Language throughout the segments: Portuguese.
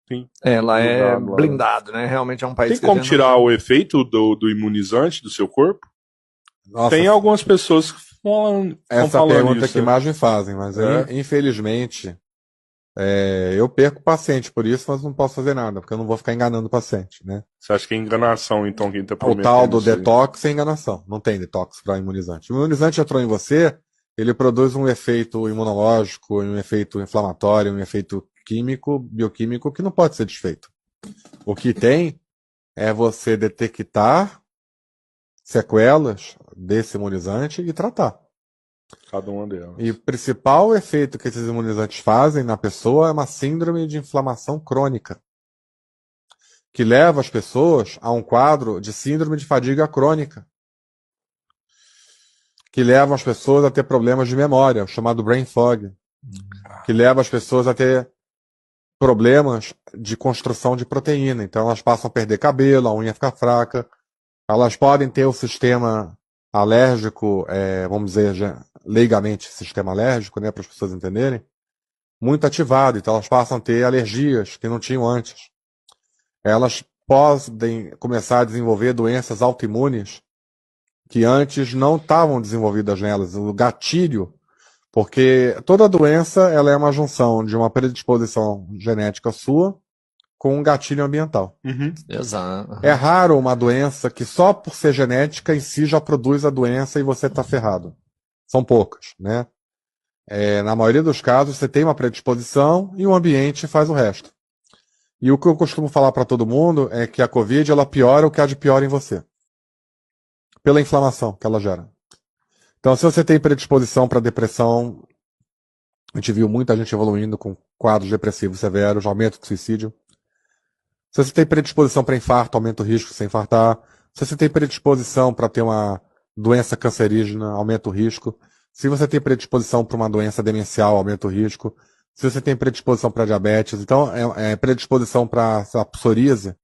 Sim. Ela é Blindado lá. blindado, né? Realmente é um país Tem que como a gente tirar não... o efeito do imunizante do seu corpo? Nossa, Tem algumas pessoas que estão essa falando pergunta isso. que mais me fazem, mas infelizmente eu perco o paciente por isso, mas não posso fazer nada, porque eu não vou ficar enganando o paciente, né? Você acha que é enganação, então, quem tá O prometendo tal do isso aí? detox é enganação. Não tem detox para imunizante. O imunizante entrou em você, ele produz um efeito imunológico, um efeito inflamatório, um efeito químico, bioquímico, que não pode ser desfeito. O que tem é você detectar sequelas desse imunizante e tratar. Cada uma delas. E o principal efeito que esses imunizantes fazem na pessoa é uma síndrome de inflamação crônica, que leva as pessoas a um quadro de síndrome de fadiga crônica, que leva as pessoas a ter problemas de memória, o chamado brain fog, que leva as pessoas a ter problemas de construção de proteína. Então elas passam a perder cabelo, a unha fica fraca, elas podem ter o sistema alérgico, vamos dizer, leigamente, sistema alérgico, né, para as pessoas entenderem, muito ativado. Então elas passam a ter alergias que não tinham antes. Elas podem começar a desenvolver doenças autoimunes que antes não estavam desenvolvidas nelas. O gatilho, porque toda doença ela é uma junção de uma predisposição genética sua com um gatilho ambiental. Uhum. Exato. É raro uma doença que só por ser genética em si já produz a doença e você está ferrado. São poucas, né? Na maioria dos casos, você tem uma predisposição e o ambiente faz o resto. E o que eu costumo falar para todo mundo é que a Covid ela piora o que há de pior em você. Pela inflamação que ela gera. Então, se você tem predisposição para depressão, a gente viu muita gente evoluindo com quadros depressivos severos, aumento de suicídio. Se você tem predisposição para infarto, aumenta o risco de se infartar. Se você tem predisposição para ter uma doença cancerígena, aumenta o risco. Se você tem predisposição para uma doença demencial, aumenta o risco. Se você tem predisposição para diabetes, então predisposição para psoríase.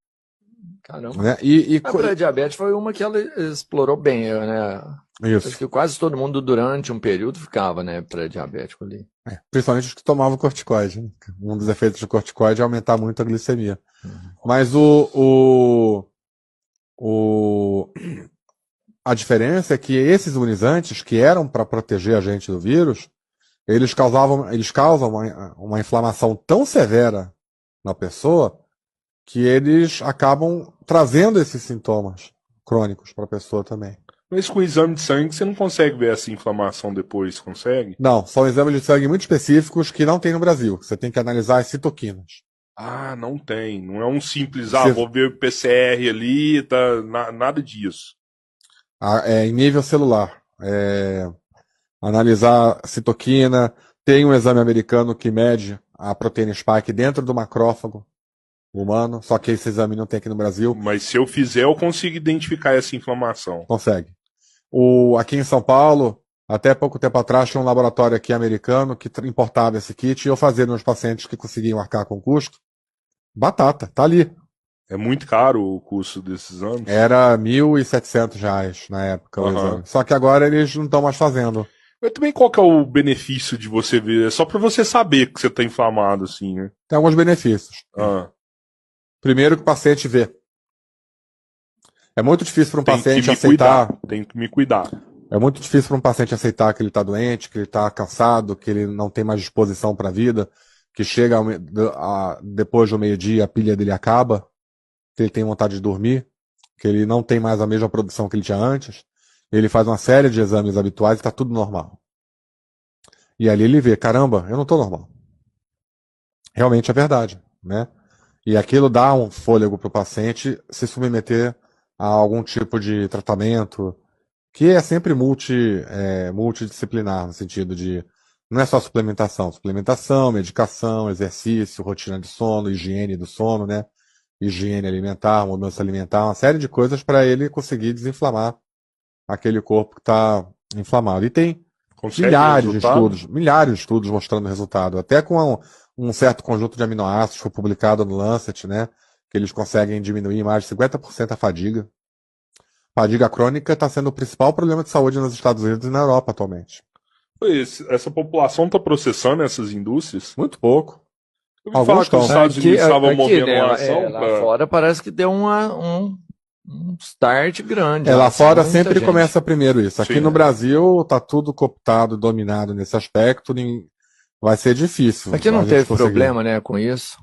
Caramba. Né? A pré-diabetes foi uma que ela explorou bem, né? Isso. Acho que quase todo mundo durante um período ficava, né, pré-diabético ali. Principalmente os que tomavam corticoide. Né? Um dos efeitos do corticoide é aumentar muito a glicemia. Mas a diferença é que esses imunizantes, que eram para proteger a gente do vírus, eles causam uma inflamação tão severa na pessoa que eles acabam trazendo esses sintomas crônicos para a pessoa também. Mas com o exame de sangue você não consegue ver essa inflamação depois, consegue? Não, são exames de sangue muito específicos que não tem no Brasil. Você tem que analisar as citoquinas. Ah, não tem. Não é um simples, vou ver o PCR ali, nada disso. Em nível celular. Analisar a citoquina. Tem um exame americano que mede a proteína spike dentro do macrófago humano, só que esse exame não tem aqui no Brasil. Mas se eu fizer, eu consigo identificar essa inflamação. Consegue. Aqui em São Paulo, até pouco tempo atrás, tinha um laboratório aqui americano que importava esse kit e eu fazia nos pacientes que conseguiam arcar com custo. Batata, tá ali. É muito caro o custo desses exames? Era R$1.700 na época o exame. Só que agora eles não estão mais fazendo. Mas também qual que é o benefício de você ver? É só pra você saber que você tá inflamado, assim, né? Tem alguns benefícios. Primeiro que o paciente vê. É muito difícil para um paciente aceitar. Tem que me cuidar. É muito difícil para um paciente aceitar que ele está doente, que ele está cansado, que ele não tem mais disposição para a vida, que chega depois do meio-dia a pilha dele acaba, que ele tem vontade de dormir, que ele não tem mais a mesma produção que ele tinha antes. Ele faz uma série de exames habituais e está tudo normal. E ali ele vê, caramba, eu não estou normal. Realmente é verdade, né? E aquilo dá um fôlego para o paciente se submeter a algum tipo de tratamento, que é sempre multidisciplinar, no sentido de não é só suplementação, medicação, exercício, rotina de sono, higiene do sono, né? Higiene alimentar, mudança alimentar, uma série de coisas para ele conseguir desinflamar aquele corpo que está inflamado. E tem milhares de estudos mostrando resultado, até com um certo conjunto de aminoácidos que foi publicado no Lancet, né? Que eles conseguem diminuir mais de 50% a fadiga. Fadiga crônica está sendo o principal problema de saúde nos Estados Unidos e na Europa atualmente. Essa população está processando essas indústrias? Muito pouco. Eu ouvi falar que os Estados Unidos estavam movendo uma ação. Lá fora parece que deu um start grande. Lá fora sempre começa primeiro isso. Aqui no Brasil tá tudo cooptado, dominado nesse aspecto. Vai ser difícil. Aqui não teve problema, né, com isso?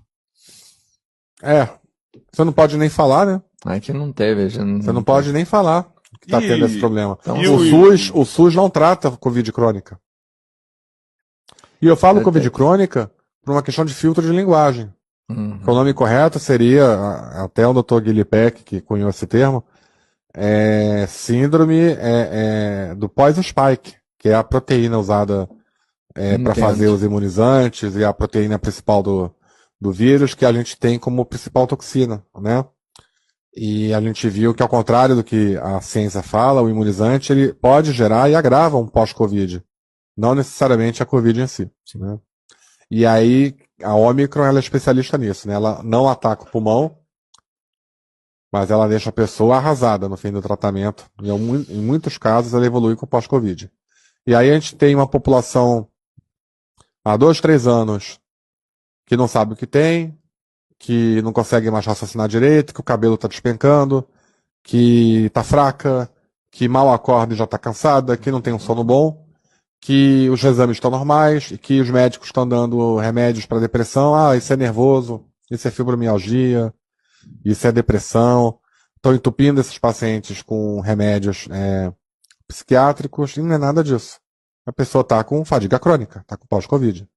Você não pode nem falar, né? Aqui não teve. Você não pode nem falar que tá tendo esse problema. Então, o SUS não trata Covid crônica. E eu falo Covid crônica por uma questão de filtro de linguagem. O nome correto seria, até o Dr. Guilherme Peck, que cunhou esse termo, síndrome do pós-spike, que é a proteína usada para fazer os imunizantes e a proteína principal do vírus, que a gente tem como principal toxina, né? E a gente viu que, ao contrário do que a ciência fala, o imunizante ele pode gerar e agrava um pós-Covid, não necessariamente a Covid em si, né? E aí, a Omicron, ela é especialista nisso, né? Ela não ataca o pulmão, mas ela deixa a pessoa arrasada no fim do tratamento. E em muitos casos, ela evolui com pós-Covid. E aí a gente tem uma população há 2, 3 anos que não sabe o que tem, que não consegue mais raciocinar direito, que o cabelo está despencando, que está fraca, que mal acorda e já está cansada, que não tem um sono bom, que os exames estão normais e que os médicos estão dando remédios para depressão. Isso é nervoso, isso é fibromialgia, isso é depressão. Estão entupindo esses pacientes com remédios psiquiátricos e não é nada disso. A pessoa está com fadiga crônica, está com pós-Covid.